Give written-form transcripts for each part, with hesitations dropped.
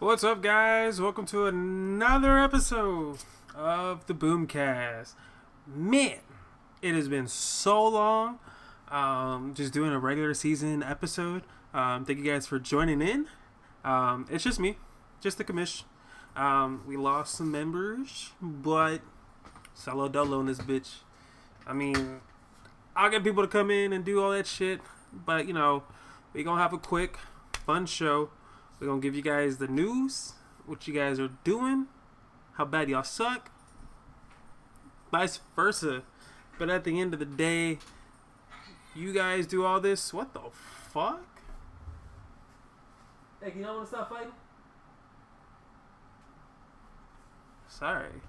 What's up, guys? Welcome to another episode of the Boomcast. Man, it has been so long. Just doing a regular season episode. Thank you guys for joining in. It's just me, just the commish. We lost some members, but solo dolo in this bitch. I mean, I'll get people to come in and do all that shit, but we gonna have a quick, fun show. We're gonna give you guys the news, what you guys are doing, how bad y'all suck, vice versa. But at the end of the day, you guys do all this. What the fuck? Hey, you don't want to stop fighting? Sorry.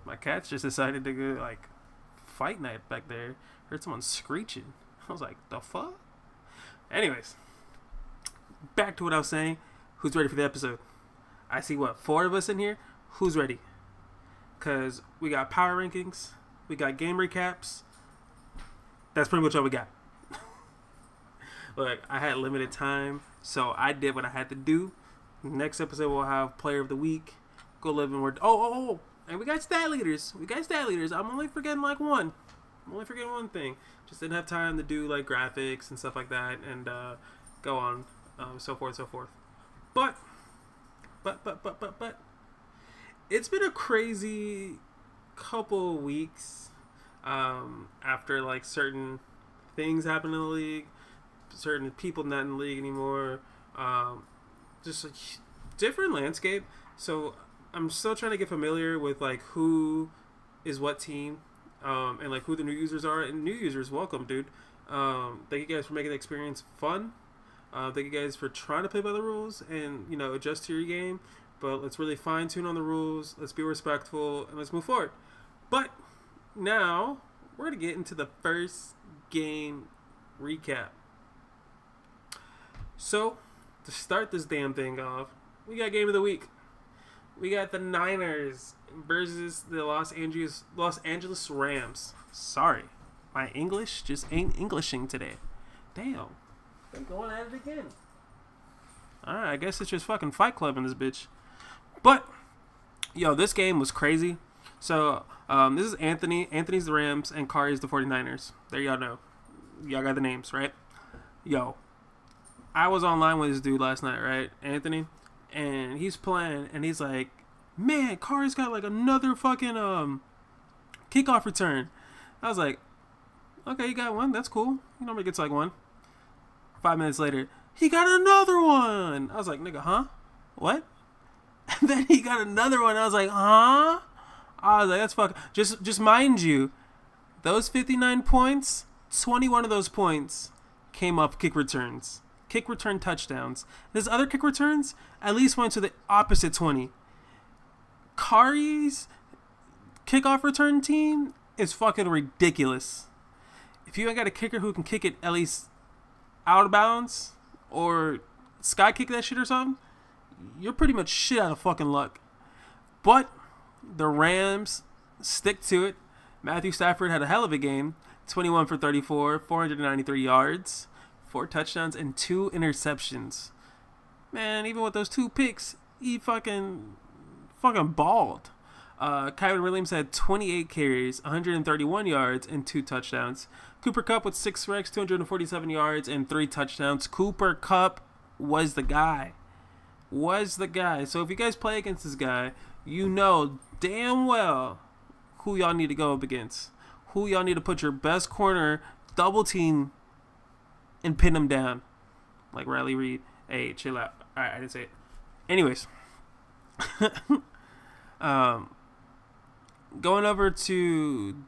My cats just decided to go, fight night back there. Heard someone screeching. I was like, the fuck? Anyways. Back to what I was saying. Who's ready for the episode? I see, 4 of us in here? Who's ready? Because we got power rankings. We got game recaps. That's pretty much all we got. Look, I had limited time, so I did what I had to do. Next episode, we'll have Player of the Week. Go live in word. Oh, and we got stat leaders. I'm only forgetting one. I'm only forgetting one thing. Just didn't have time to do graphics and stuff like that, and go on, so forth. But, it's been a crazy couple weeks after certain things happen in the league. Certain people not in the league anymore. Just a different landscape. So I'm still trying to get familiar with who is what team, and who the new users are. And new users, welcome, dude. Thank you guys for making the experience fun. Thank you guys for trying to play by the rules and adjust to your game. But let's really fine tune on the rules. Let's be respectful and let's move forward. But now we're gonna get into the first game recap. So, to start this damn thing off, we got game of the week. We got the Niners versus the Los Angeles Rams. Sorry, my English just ain't Englishing today. Damn, I'm going at it again. Alright, I guess it's just fucking Fight Club in this bitch. But, this game was crazy. So, this is Anthony. Anthony's the Rams, and Kari's the 49ers. There y'all know. Y'all got the names, right? I was online with this dude last night, right? Anthony. And he's playing, and he's like, man, Kari's got another fucking kickoff return. I was like, okay, you got one. That's cool. He normally gets one. 5 minutes later, he got another one. I was like, nigga, huh? What? And then he got another one. I was like, huh? I was like, that's fucking... Just mind you, those 59 points, 21 of those points came off kick returns. Kick return touchdowns. His other kick returns at least went to the opposite 20. Kari's kickoff return team is fucking ridiculous. If you ain't got a kicker who can kick it at least out of bounds or sky kick that shit or something, you're pretty much shit out of fucking luck. But the Rams stick to it. Matthew Stafford had a hell of a game. 21 for 34, 493 yards, 4 touchdowns, and 2 interceptions. Man, even with those 2 picks, he fucking balled. Kyron Williams had 28 carries, 131 yards, and 2 touchdowns. Cooper Kupp with 6 wrecks, 247 yards, and 3 touchdowns. Cooper Kupp was the guy. So if you guys play against this guy, you know damn well who y'all need to go up against. Who y'all need to put your best corner, double team, and pin him down. Like Riley Reid. Hey, chill out. Alright, I didn't say it. Anyways. Going over to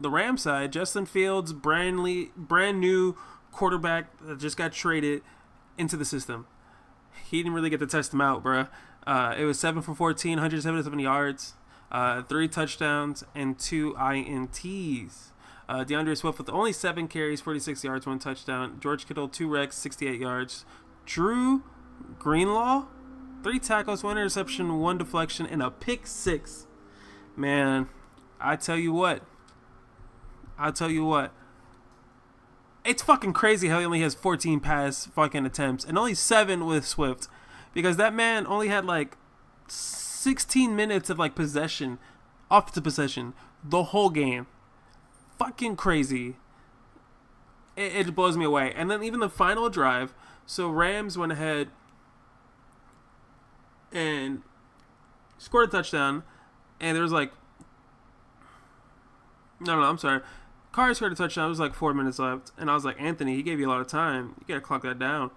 the Ram side, Justin Fields, brand new quarterback that just got traded into the system. He didn't really get to test him out, bruh. It was 7 for 14, 177 yards, 3 touchdowns, and 2 INTs. DeAndre Swift with only 7 carries, 46 yards, 1 touchdown. George Kittle, 2 wrecks, 68 yards. Drew Greenlaw, 3 tackles, 1 interception, 1 deflection, and a pick 6. Man, I tell you what. It's fucking crazy how he only has 14 pass fucking attempts and only 7 with Swift. Because that man only had 16 minutes of possession, offensive possession, the whole game. Fucking crazy. it blows me away. And then even the final drive, so Rams went ahead and scored a touchdown, and there was like, no, I'm sorry. Carr scored a touchdown. It was like 4 minutes left, and I was like, Anthony, he gave you a lot of time. You gotta clock that down.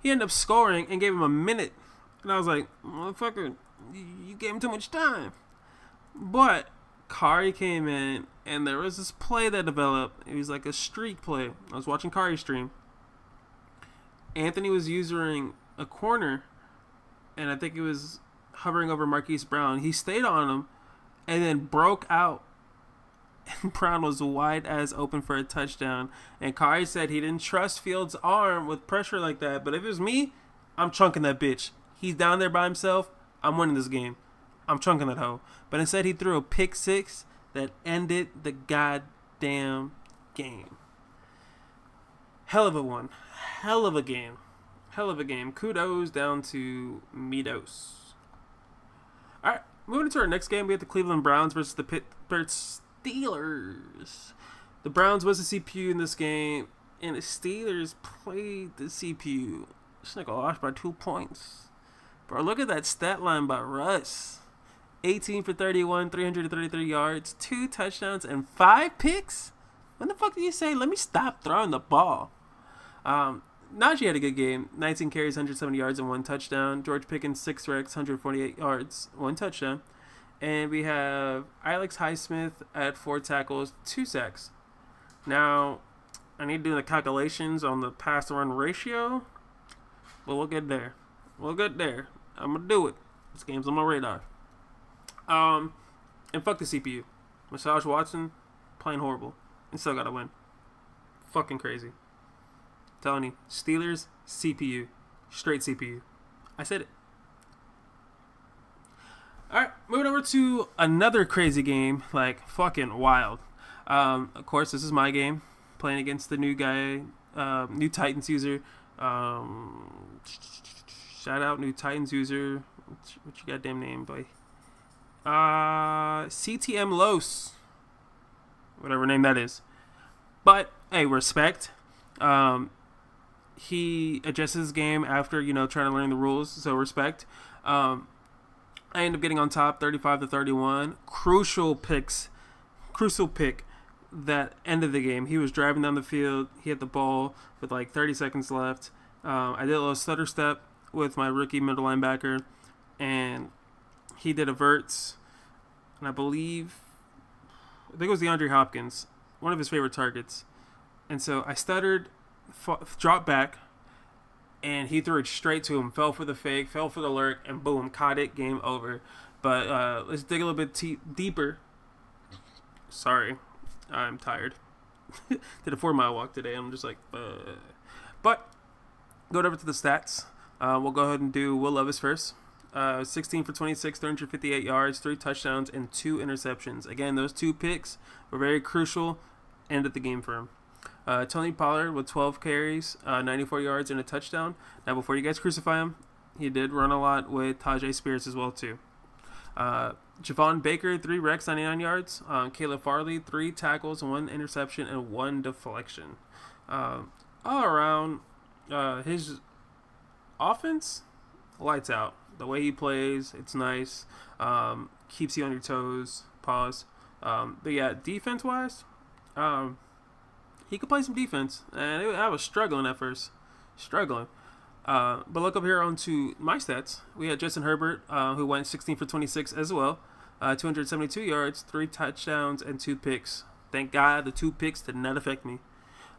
He ended up scoring and gave him a minute, and I was like, motherfucker, you gave him too much time. But Kari came in, and there was this play that developed. It was like a streak play. I was watching Kari's stream. Anthony was using a corner, and I think it was hovering over Marquise Brown. He stayed on him, and then broke out. And Brown was wide as open for a touchdown. And Kari said he didn't trust Fields' arm with pressure like that. But if it was me, I'm chunking that bitch. He's down there by himself. I'm winning this game. I'm chunking that hoe. But instead, he threw a pick six that ended the goddamn game. Hell of a one. Hell of a game. Hell of a game. Kudos down to Meados. All right, moving into our next game, we have the Cleveland Browns versus the Pittsburgh Steelers. The Browns was the CPU in this game, and the Steelers played the CPU. This nigga lost by 2 points. Bro, look at that stat line by Russ. 18 for 31, 333 yards, 2 touchdowns, and 5 picks? When the fuck did you say, let me stop throwing the ball? Najee had a good game. 19 carries, 170 yards, and 1 touchdown. George Pickens, 6 wrecks, 148 yards, 1 touchdown. And we have Alex Highsmith at 4 tackles, 2 sacks. Now, I need to do the calculations on the pass-to-run ratio, but we'll get there. I'm going to do it. This game's on my radar. And fuck the CPU. Massage Watson, playing horrible. And still got to win. Fucking crazy. Telling you, Steelers, CPU. Straight CPU. I said it. Alright, moving over to another crazy game, like fucking wild. Of course, this is my game, playing against the new guy, new Titans user. Shout out, new Titans user. What you goddamn name, boy? CTM Los. Whatever name that is. But, hey, respect. He adjusts his game after, trying to learn the rules, so respect. I ended up getting on top 35-31. Crucial pick that ended the game. He was driving down the field. He had the ball with like 30 seconds left. I did a little stutter step with my rookie middle linebacker, and he did a verts. And I think it was DeAndre Hopkins, one of his favorite targets. And so I stuttered, dropped back, and he threw it straight to him. Fell for the fake, fell for the lurk, and boom, caught it. Game over. But let's dig a little bit deeper. Sorry, I'm tired. Did a 4-mile walk today. I'm just like, But go over to the stats. We'll go ahead and do Will Levis first. 16 for 26, 358 yards, 3 touchdowns, and 2 interceptions. Again, those 2 picks were very crucial. Ended the game for him. Tony Pollard with 12 carries, 94 yards, and a touchdown. Now, before you guys crucify him, he did run a lot with Tajay Spears as well, too. Javon Baker, 3 wrecks, 99 yards. Caleb Farley, 3 tackles, 1 interception, and 1 deflection. All around, his offense, lights out. The way he plays, it's nice. Keeps you on your toes. Pause. But yeah, defense-wise, he could play some defense. And I was struggling at first. But look up here onto my stats. We had Justin Herbert, who went 16 for 26 as well. 272 yards, 3 touchdowns, and 2 picks. Thank God the 2 picks did not affect me.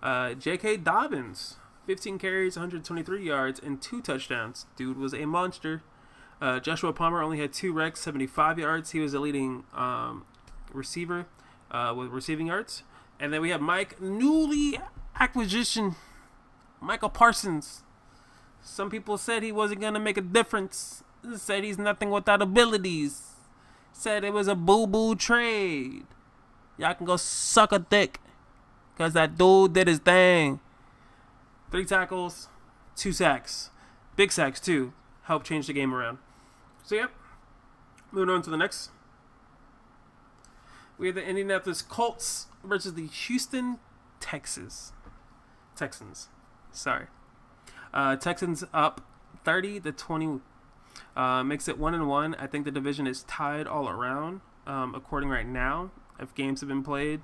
J.K. Dobbins, 15 carries, 123 yards, and 2 touchdowns. Dude was a monster. Joshua Palmer only had 2 wrecks, 75 yards. He was the leading receiver with receiving yards. And then we have newly acquisition, Michael Parsons. Some people said he wasn't going to make a difference. Said he's nothing without abilities. Said it was a boo-boo trade. Y'all can go suck a dick. Because that dude did his thing. 3 tackles, 2 sacks. Big sacks, too. Helped change the game around. So, yep. Moving on to the next. We have the Indianapolis Colts versus the Houston Texans. Texans. Sorry. Texans up 30-20. Makes it 1-1. I think the division is tied all around. According right now, if games have been played,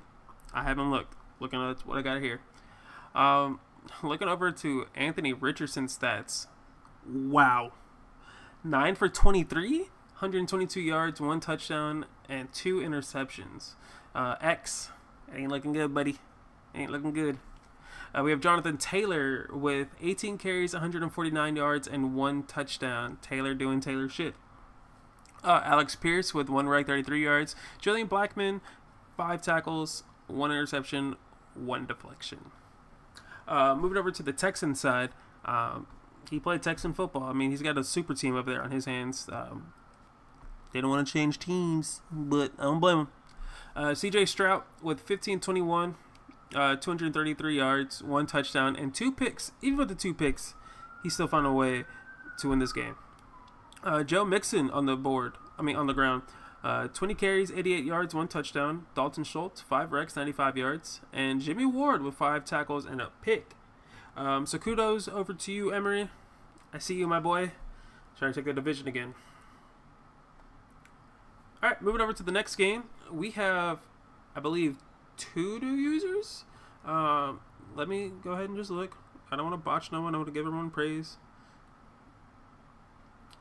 I haven't looked. Looking at what I got here. Looking over to Anthony Richardson's stats. Wow. 9 for 23, 122 yards, 1 touchdown, and 2 interceptions. X. Ain't looking good, buddy. Ain't looking good. We have Jonathan Taylor with 18 carries, 149 yards, and 1 touchdown. Taylor doing Taylor shit. Alex Pierce with 1 rag, 33 yards. Julian Blackmon, 5 tackles, 1 interception, 1 deflection. Moving over to the Texan side, he played Texan football. I mean, he's got a super team over there on his hands. They don't want to change teams, but I don't blame him. CJ Stroud with 15-21, 233 yards, 1 touchdown, and 2 picks. Even with the 2 picks, he still found a way to win this game. Joe Mixon on the ground. 20 carries, 88 yards, 1 touchdown. Dalton Schultz, 5 recs, 95 yards. And Jimmy Ward with 5 tackles and a pick. So kudos over to you, Emery. I see you, my boy. Trying to take the division again. All right, moving over to the next game. We have, I believe, 2 new users. Let me go ahead and just look. I don't want to botch no one. I want to give everyone praise.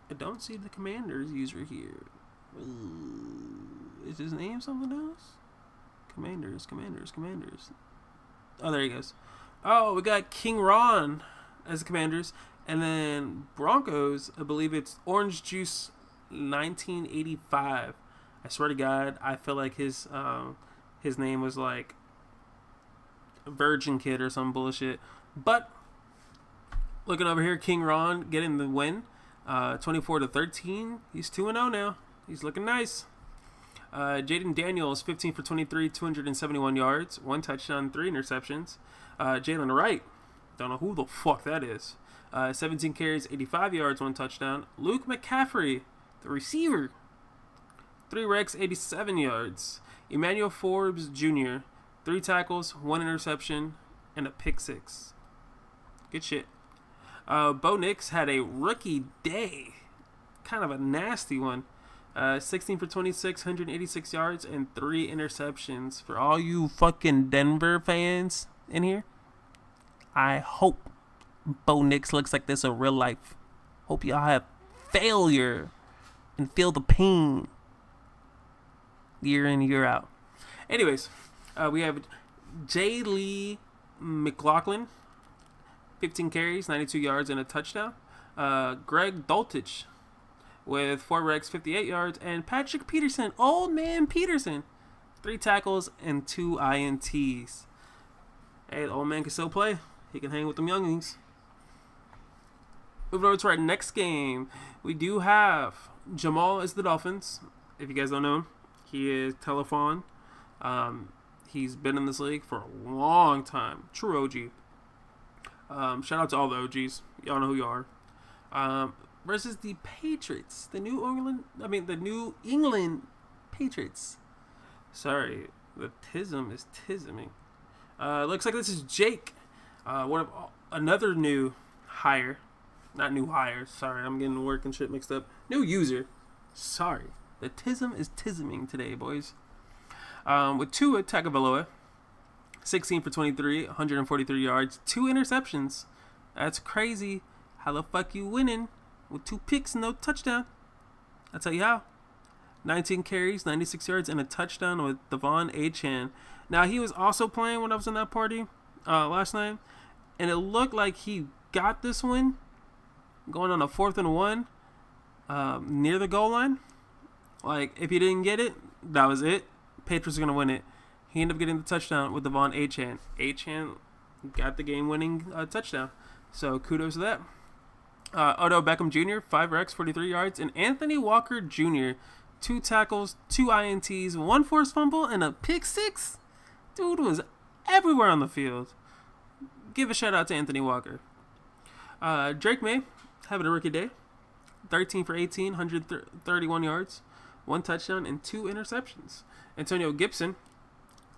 I don't see the Commanders user here. Is his name something else? Commanders. Oh, there he goes. Oh, we got King Ron as the Commanders. And then Broncos, I believe it's Orange Juice 1985. I swear to God, I feel like his name was like Virgin Kid or some bullshit. But looking over here, King Ron getting the win. 24-13. He's 2-0 now. He's looking nice. Jaden Daniels, 15 for 23, 271 yards, 1 touchdown, 3 interceptions. Jalen Wright, don't know who the fuck that is. 17 carries, 85 yards, 1 touchdown. Luke McCaffrey, the receiver, 3 recs, 87 yards. Emmanuel Forbes Jr., 3 tackles, 1 interception, and a pick 6. Good shit. Bo Nix had a rookie day. Kind of a nasty one. 16 for 26, 186 yards, and 3 interceptions. For all you fucking Denver fans in here, I hope Bo Nix looks like this in real life. Hope y'all have failure and feel the pain year in, year out. Anyways, we have J. Lee McLaughlin, 15 carries, 92 yards, and a touchdown. Greg Dulcich with 4 recs, 58 yards. And Patrick Peterson, old man Peterson, 3 tackles and 2 INTs. Hey, the old man can still play. He can hang with them youngins. Moving over to our next game, we do have Jamal is the Dolphins. If you guys don't know him, he is Telephone. He's been in this league for a long time. True OG. Shout out to all the OGs. Y'all know who you are. Versus the Patriots. The New England Patriots. Sorry. The tism is tisming. Looks like this is Jake. Another new hire. Not new hire. Sorry, I'm getting work and shit mixed up. New user. Sorry. The tism is tisming today, boys. With Tua Tagovailoa. 16 for 23, 143 yards, 2 interceptions. That's crazy. How the fuck you winning with 2 picks and no touchdown? I'll tell you how. 19 carries, 96 yards, and a touchdown with Devon Achane. Now, he was also playing when I was in that party last night, and it looked like he got this win going on a 4th and 1 near the goal line. Like, if he didn't get it, that was it. Patriots are going to win it. He ended up getting the touchdown with Devon Achane. Achane got the game-winning touchdown. So, kudos to that. Odell Beckham Jr., 5 recs, 43 yards. And Anthony Walker Jr., 2 tackles, 2 INTs, 1 forced fumble, and a pick 6. Dude was everywhere on the field. Give a shout-out to Anthony Walker. Drake May, having a rookie day. 13 for 18, 131 yards, 1 touchdown, and 2 interceptions. Antonio Gibson,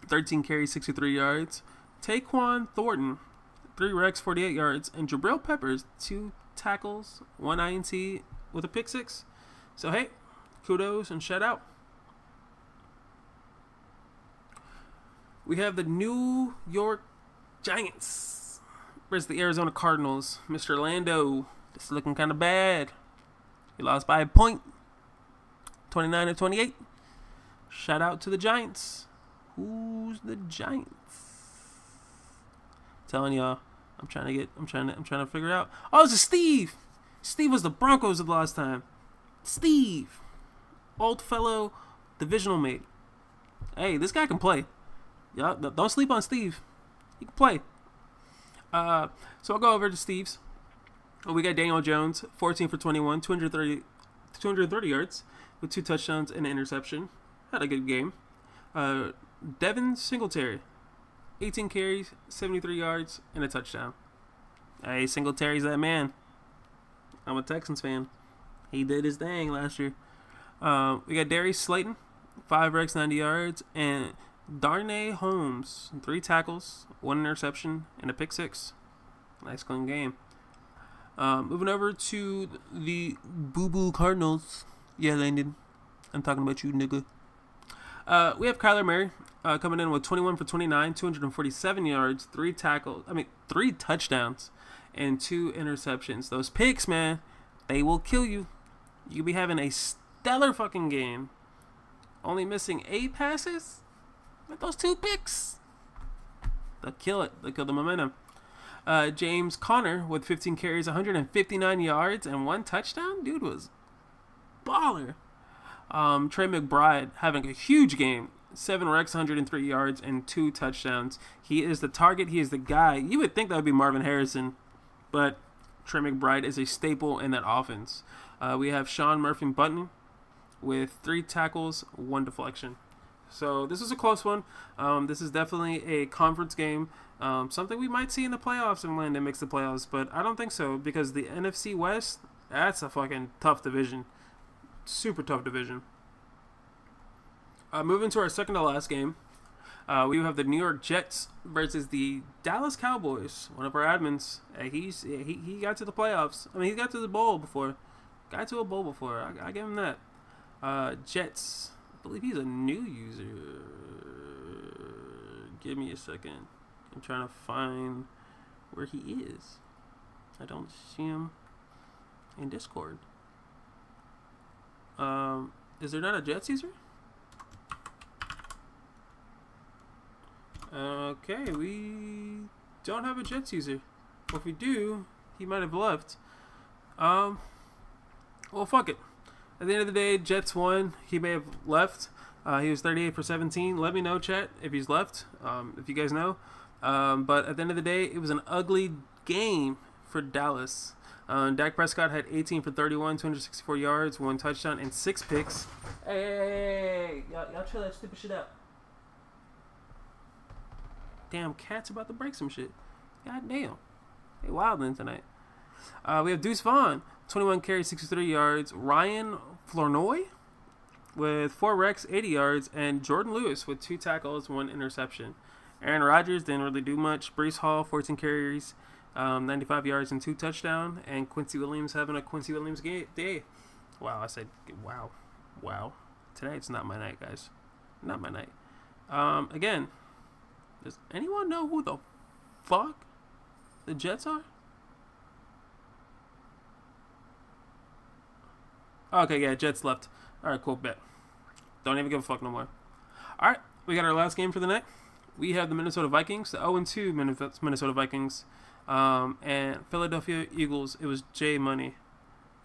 13 carries, 63 yards. Taquan Thornton, 3 wrecks, 48 yards, and Jabril Peppers, 2 tackles, 1 INT with a pick 6. So, hey, kudos and shout out. We have the New York Giants versus the Arizona Cardinals. Mr. Lando, this is looking kind of bad. He lost by a point, 29-28. Shout out to the Giants. Who's the Giants? Telling y'all, I'm trying to figure out. Oh, it's Steve. Steve was the Broncos of the last time. Steve, old fellow, divisional mate. Hey, this guy can play. Yeah, don't sleep on Steve. He can play. So I'll go over to Steve's. We got Daniel Jones, 14 for 21, 230 yards with 2 touchdowns and an interception. Had a good game. Devin Singletary, 18 carries, 73 yards, and a touchdown. Hey, Singletary's that man. I'm a Texans fan. He did his thing last year. We got Darius Slayton, 5 wrecks, 90 yards, and Darnay Holmes, 3 tackles, 1 interception, and a pick 6. Nice clean game. Moving over to the Boo Boo Cardinals. Yeah, Landon. I'm talking about you, nigga. We have Kyler Murray coming in with 21 for 29, 247 yards, 3 touchdowns, and 2 interceptions. Those picks, man, they will kill you. You'll be having a stellar fucking game. Only missing 8 passes with those 2 picks. They'll kill it. They'll kill the momentum. James Conner with 15 carries, 159 yards, and 1 touchdown. Dude was baller. Trey McBride having a huge game. 7 wrecks, 103 yards, and 2 touchdowns. He is the target. He is the guy. You would think that would be Marvin Harrison, but Trey McBride is a staple in that offense. We have Sean Murphy-Bunting with 3 tackles, 1 deflection. So this is a close one. This is definitely a conference game. Something we might see in the playoffs if Landon makes the playoffs, but I don't think so because the NFC West, that's a fucking tough division. Super tough division. Moving to our second to last game, we have the New York Jets versus the Dallas Cowboys. One of our admins, he got to the playoffs. I mean, he got to the bowl before. Got to a bowl before. I give him that. Jets. I believe he's a new user. Give me a second. I'm trying to find where he is. I don't see him in Discord. Is there not a Jets user? Okay, we don't have a Jets user. Well, if we do, he might have left. Well, fuck it. At the end of the day, Jets won. He may have left. He was 38 for 17. Let me know, chat, if he's left, if you guys know. But at the end of the day, it was an ugly game for Dallas. Dak Prescott had 18 for 31, 264 yards, 1 touchdown, and 6 picks. Hey, y'all chill that stupid shit out. Damn, cat's about to break some shit. God damn. They wildin' tonight. We have Deuce Vaughn, 21 carries, 63 yards. Ryan Flournoy with 4 wrecks, 80 yards. And Jordan Lewis with 2 tackles, 1 interception. Aaron Rodgers didn't really do much. Breece Hall, 14 carries, 95 yards, and 2 touchdowns. And Quincy Williams having a Quincy Williams day. Wow, I said wow. Wow. Tonight's not my night, guys. Not my night. Again, does anyone know who the fuck the Jets are? Okay, yeah, Jets left. Alright, cool, bet. Don't even give a fuck no more. Alright, we got our last game for the night. We have the Minnesota Vikings, the 0-2 Minnesota Vikings, and Philadelphia Eagles. It was Jay Money.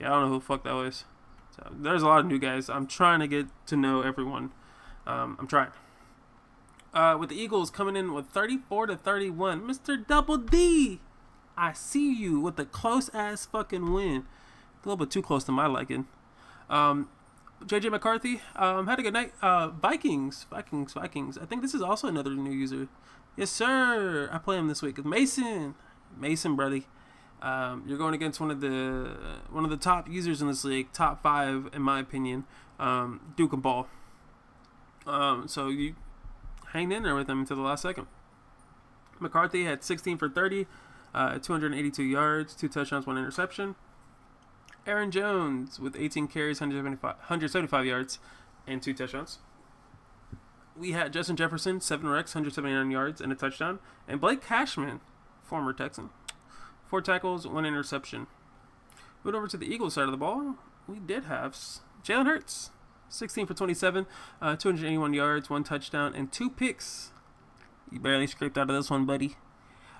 Yeah, I don't know who the fuck that was. So, there's a lot of new guys. I'm trying to get to know everyone. I'm trying. With the Eagles coming in with 34-31. Mr. Double D, I see you with a close-ass fucking win. A little bit too close to my liking. JJ McCarthy had a good night. Vikings. I think this is also another new user. Yes, sir. I play him this week. Mason, buddy. You're going against one of the top users in this league, top 5 in my opinion. Duke and Ball. So you hang in there with him until the last second. McCarthy had 16 for 30, 282 yards, 2 touchdowns, 1 interception. Aaron Jones with 18 carries, 175 yards, and 2 touchdowns. We had Justin Jefferson, 7 wrecks, 179 yards, and a touchdown. And Blake Cashman, former Texan, 4 tackles, 1 interception. Moving over to the Eagles side of the ball, we did have Jalen Hurts, 16 for 27, 281 yards, 1 touchdown, and 2 picks. You barely scraped out of this one, buddy.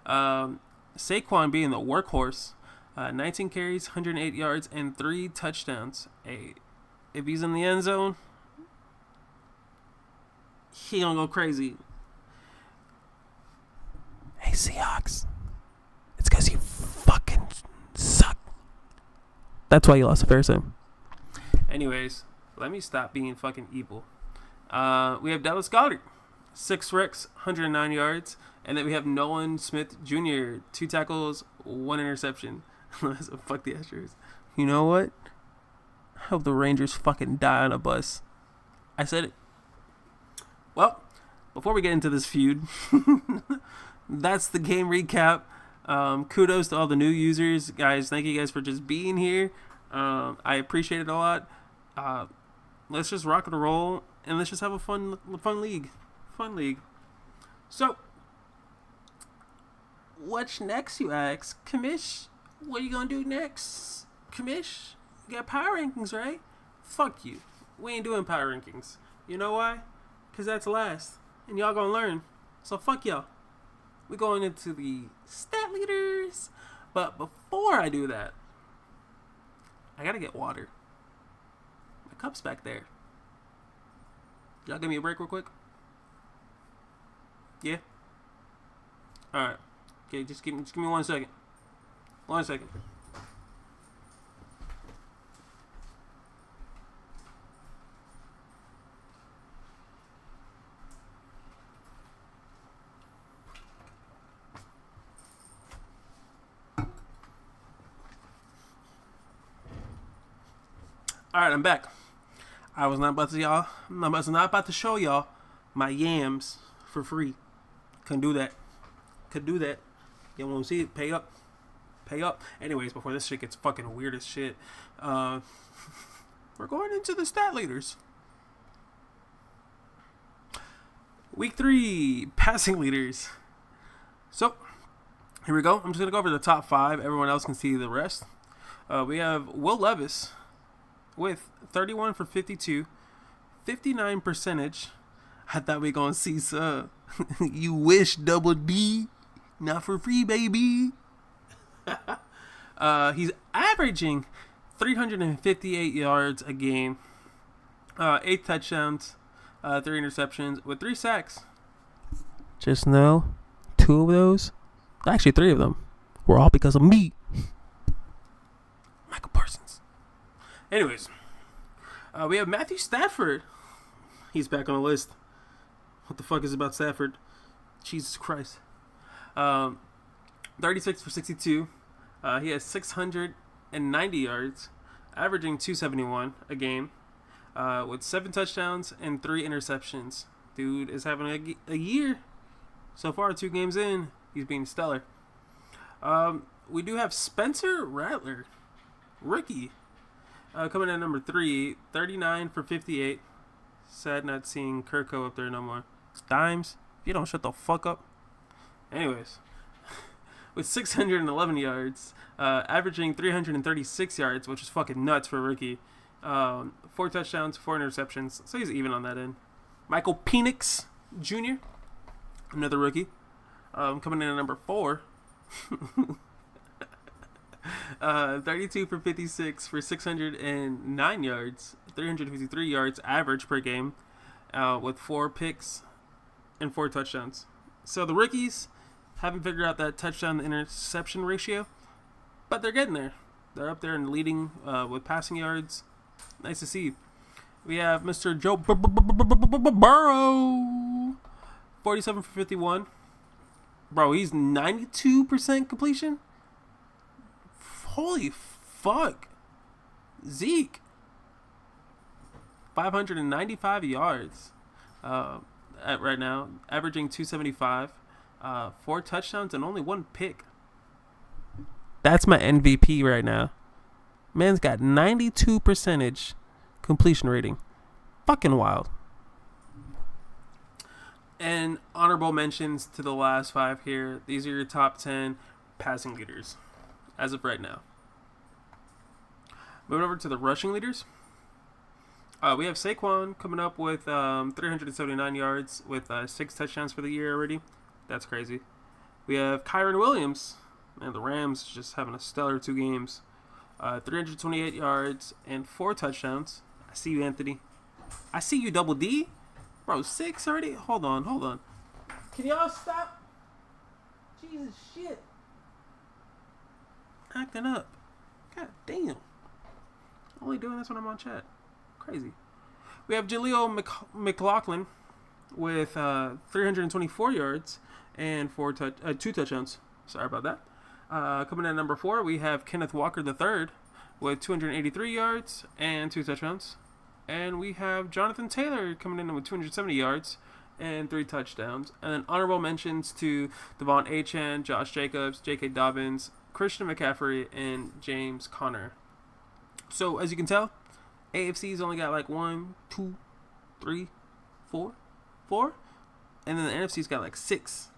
Saquon being the workhorse, 19 carries, 108 yards, and 3 touchdowns. Hey, if he's in the end zone, he gonna go crazy. Hey, Seahawks, it's because you fucking suck. That's why you lost to Pharisee. Anyways, let me stop being fucking evil. We have Dallas Goedert, 6 wrecks, 109 yards. And then we have Nolan Smith Jr., 2 tackles, 1 interception. So fuck the Astros. You know what? I hope the Rangers fucking die on a bus. I said it. Well, before we get into this feud, that's the game recap. Kudos to all the new users. Guys, thank you guys for just being here. I appreciate it a lot. Let's just rock and roll, and let's just have a fun league. Fun league. So, what's next, you ask? Commish, what are you gonna do next? Commish, you got power rankings, right? Fuck you. We ain't doing power rankings. You know why? Because that's last. And y'all gonna learn. So fuck y'all. We're going into the stat leaders. But before I do that, I gotta get water. My cup's back there. Y'all give me a break real quick? Yeah? Alright. Okay, just give me 1 second. 1 second. Alright, I'm back. I was not about to show y'all my yams for free. Couldn't do that. You want to see it? Pay up. Anyways, before this shit gets fucking weird as shit, we're going into the stat leaders. Week 3 passing leaders. So here we go. I'm just gonna go over the top 5. Everyone else can see the rest. We have Will Levis with 31 for 52, 59 percentage. I thought we gonna see some. You wish, Double D. Not for free, baby. He's averaging 358 yards a game, 8 touchdowns, 3 interceptions, with 3 sacks. Just know, 2 of those, actually 3 of them, were all because of me. Michael Parsons. Anyways, we have Matthew Stafford. He's back on the list. What the fuck is about Stafford? Jesus Christ. 36 for 62. He has 690 yards, averaging 271 a game, with 7 touchdowns and 3 interceptions. Dude is having a year. So far, 2 games in, he's being stellar. We do have Spencer Rattler, rookie, coming in at number 3, 39 for 58. Sad not seeing Kirko up there no more. Dimes, if you don't shut the fuck up. Anyways, with 611 yards, averaging 336 yards, which is fucking nuts for a rookie. 4 touchdowns, 4 interceptions, so he's even on that end. Michael Penix Jr., another rookie, coming in at number 4. 32 for 56 for 609 yards, 353 yards average per game, with 4 picks and 4 touchdowns. So the rookies haven't figured out that touchdown to interception ratio, but they're getting there. They're up there and leading with passing yards. Nice to see. We have Mr. Joe Burrow, 47 for 51. Bro, he's 92% completion. Holy fuck. Zeke, 595 yards right now, averaging 275, 4 touchdowns and only 1 pick. That's my MVP right now. Man's got 92% completion rating. Fucking wild. And honorable mentions to the last 5 here. These are your top 10 passing leaders as of right now. Moving over to the rushing leaders. We have Saquon coming up with 379 yards with 6 touchdowns for the year already. That's crazy. We have Kyron Williams. Man, the Rams just having a stellar 2 games. 328 yards and 4 touchdowns. I see you, Anthony. I see you, Double D. Bro, 6 already? Hold on. Can y'all stop? Jesus shit. Acting up. God damn. Only doing this when I'm on chat. Crazy. We have Jaleel McLaughlin with 324 yards and 2 touchdowns. Sorry about that. Coming in at number 4, we have Kenneth Walker III with 283 yards and 2 touchdowns. And we have Jonathan Taylor coming in with 270 yards and 3 touchdowns. And then honorable mentions to Devon Achane, Josh Jacobs, J.K. Dobbins, Christian McCaffrey, and James Conner. So, as you can tell, AFC's only got like 1, 2, 3, 4. And then the NFC's got like 6.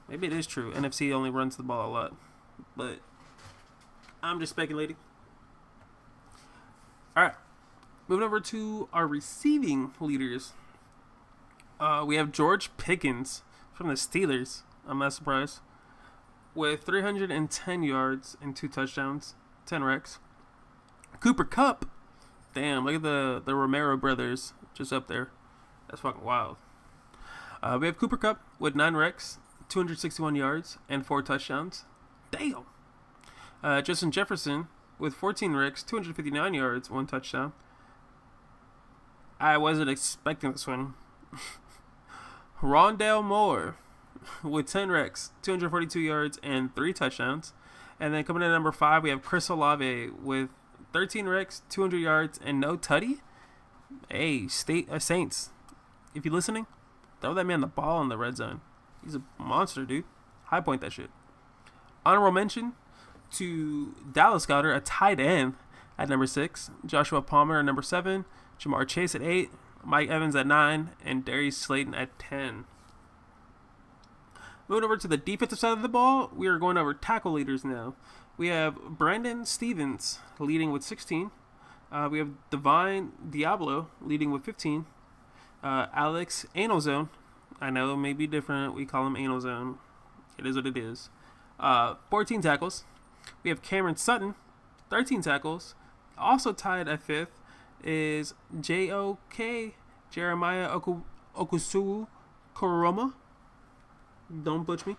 Maybe it is true. NFC only runs the ball a lot. But I'm just speculating. Alright. Moving over to our receiving leaders. We have George Pickens from the Steelers. I'm not surprised. With 310 yards and 2 touchdowns. 10 recs. Cooper Kupp. Damn, look at the Romero brothers just up there. That's fucking wild. We have Cooper Kupp with 9 recs, 261 yards, and 4 touchdowns. Damn. Justin Jefferson with 14 recs, 259 yards, 1 touchdown. I wasn't expecting this one. Rondale Moore with 10 recs, 242 yards, and 3 touchdowns. And then coming in at number 5, we have Chris Olave with 13 recs, 200 yards, and no tutty. Hey, Saints, if you're listening, throw that man the ball in the red zone. He's a monster, dude. High point that shit. Honorable mention to Dallas Goedert, a tight end at number 6. Joshua Palmer at number 7. Jamar Chase at 8. Mike Evans at 9. And Darius Slayton at 10. Moving over to the defensive side of the ball, we are going over tackle leaders now. We have Brandon Stevens leading with 16. We have Divine Diablo leading with 15. Alex Anal I know it may be different. We call him Anal Zone. It is what it is. 14 tackles. We have Cameron Sutton, 13 tackles. Also tied at 5th is J.O.K. Jeremiah Okusu Koroma. Don't butch me.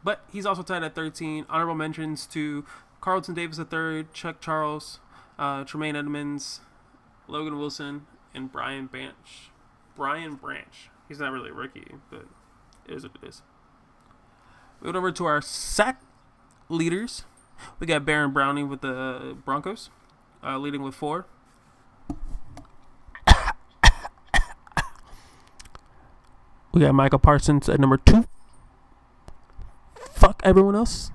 But he's also tied at 13. Honorable mentions to Carlton Davis III, Chuck Charles, Tremaine Edmonds, Logan Wilson, and Brian Branch. He's not really a rookie, but it is what it is. Moving over to our sack leaders. We got Baron Browning with the Broncos, leading with 4. We got Michael Parsons at number 2. Fuck everyone else.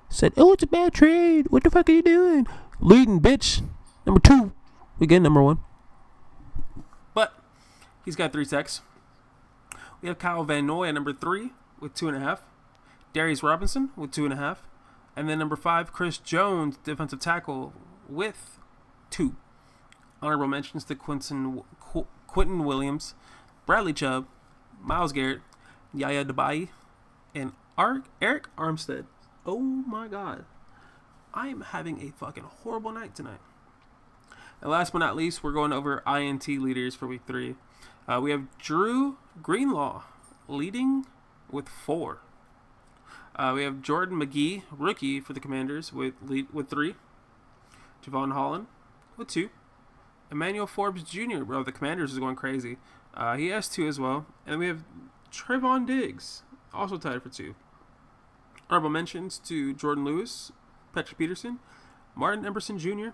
Said, oh, it's a bad trade. What the fuck are you doing? Leading, bitch. Number 2. We get number 1. But he's got 3 sacks. We have Kyle Van Noy at number 3 with 2.5. Darius Robinson with 2.5. And then number 5, Chris Jones, defensive tackle, with 2. Honorable mentions to Quentin Williams, Bradley Chubb, Myles Garrett, Yaya Dubai, and Eric Armstead. Oh my God. I am having a fucking horrible night tonight. And last but not least, we're going over INT leaders for week 3. We have Drew Greenlaw leading with 4. We have Jordan McGee, rookie for the Commanders, with 3. Javon Holland with 2. Emmanuel Forbes Jr., bro, the Commanders is going crazy. He has 2 as well. And we have Trayvon Diggs, also tied for 2. Honorable mentions to Jordan Lewis, Patrick Peterson, Martin Emerson Jr.,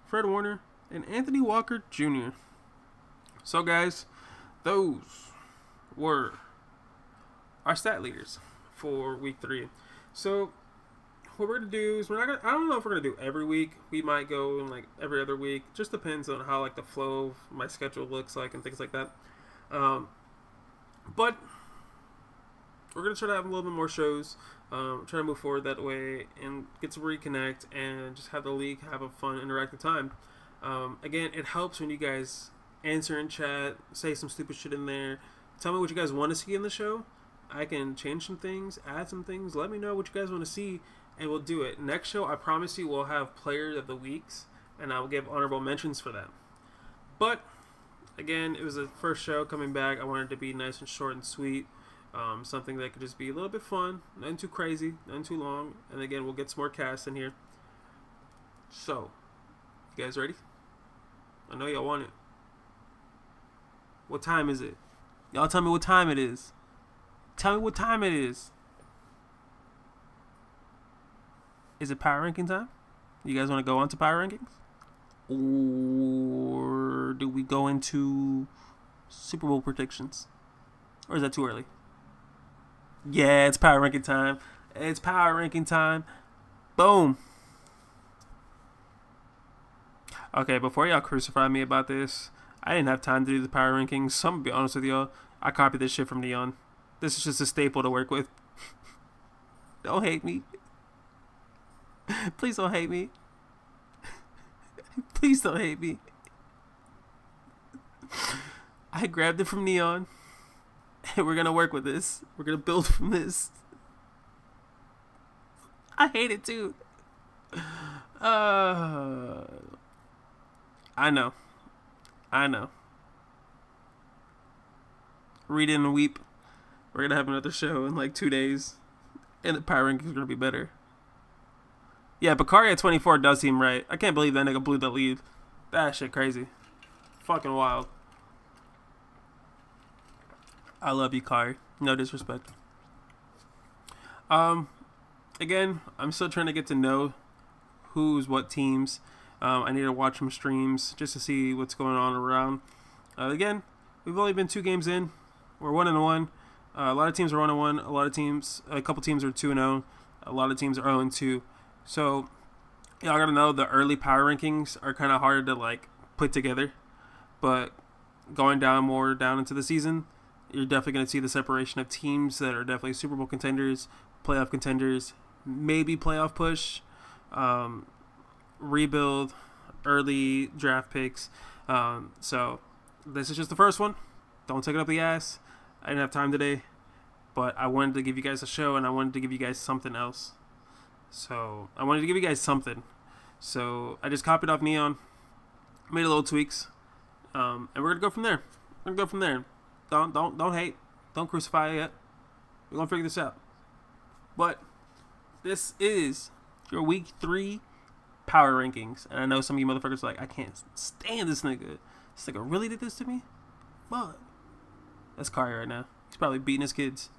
Fred Warner, and Anthony Walker Jr. So, guys, those were our stat leaders for week 3. So, what we're gonna do is we're not gonna. I don't know if we're gonna do every week. We might go in like every other week. Just depends on how like the flow of my schedule looks like and things like that. But we're gonna try to have a little bit more shows. Try to move forward that way and get to reconnect and just have the league have a fun, interactive time. Again, it helps when you guys answer in chat, say some stupid shit in there. Tell me what you guys want to see in the show. I can change some things, add some things. Let me know what you guys want to see, and we'll do it. Next show, I promise you, we'll have Player of the Weeks, and I'll give honorable mentions for that. But, again, it was the first show coming back. I wanted it to be nice and short and sweet. Something that could just be a little bit fun, nothing too crazy, nothing too long. And again, we'll get some more casts in here. So, you guys ready? I know y'all want it. What time is it? Y'all tell me what time it is. Tell me what time it is. Is it power ranking time? You guys want to go on to power rankings? Or do we go into Super Bowl predictions? Or is that too early? Yeah, it's power ranking time. It's power ranking time. Boom. Okay, before y'all crucify me about this, I didn't have time to do the power rankings. So I'm gonna be honest with y'all. I copied this shit from Neon. This is just a staple to work with. Don't hate me. Please don't hate me. Please don't hate me. I grabbed it from Neon. And we're going to work with this. We're going to build from this. I hate it too. I know. Read it and weep. We're going to have another show in like 2 days. And the power rankings are going to be better. Yeah, Bakari at 24 does seem right. I can't believe that nigga blew the lead. That shit crazy. Fucking wild. I love you, Kari. No disrespect. Again, I'm still trying to get to know who's what teams. I need to watch some streams just to see what's going on around. Again, we've only been 2 games in. We're 1-1. A lot of teams are 1-1. A couple teams are 2-0. A lot of teams are 0-2. So, y'all gotta know the early power rankings are kind of hard to like put together. But going down into the season, you're definitely going to see the separation of teams that are definitely Super Bowl contenders, playoff contenders, maybe playoff push, rebuild, early draft picks. So this is just the first one. Don't take it up the ass. I didn't have time today, but I wanted to give you guys a show, and I wanted to give you guys something else. So I wanted to give you guys something. So I just copied off Neon, made a little tweaks, and we're going to go from there. Don't hate. Don't crucify it yet. We're going to figure this out. But this is your week 3 power rankings. And I know some of you motherfuckers are like, I can't stand this nigga. This nigga really did this to me? But that's Kari right now. He's probably beating his kids.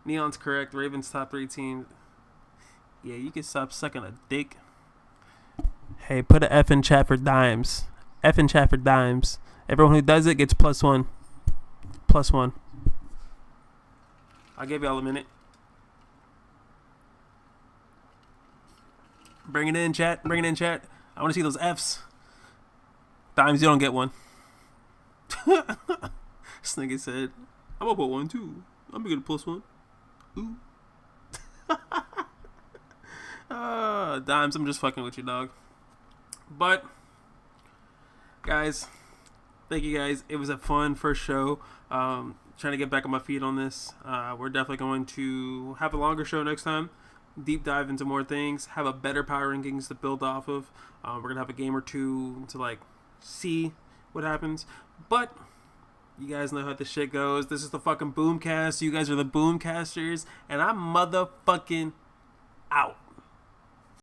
Neon's correct. Ravens top 3 teams. Yeah, you can stop sucking a dick. Hey, put a F in chat for dimes. F in chat for dimes. Everyone who does it gets +1. +1. I'll give y'all a minute. Bring it in, chat. I want to see those Fs. Dimes, you don't get one. This nigga said, I'm gonna put 1 too. I'm gonna get a +1. Ooh. Dimes, I'm just fucking with you, dog. But, guys, thank you guys. It was a fun first show. Trying to get back on my feet on this. We're definitely going to have a longer show next time. Deep dive into more things. Have a better power rankings to build off of. We're going to have a game or 2 to, like, see what happens. But you guys know how this shit goes. This is the fucking Boomcast. You guys are the Boomcasters. And I'm motherfucking out.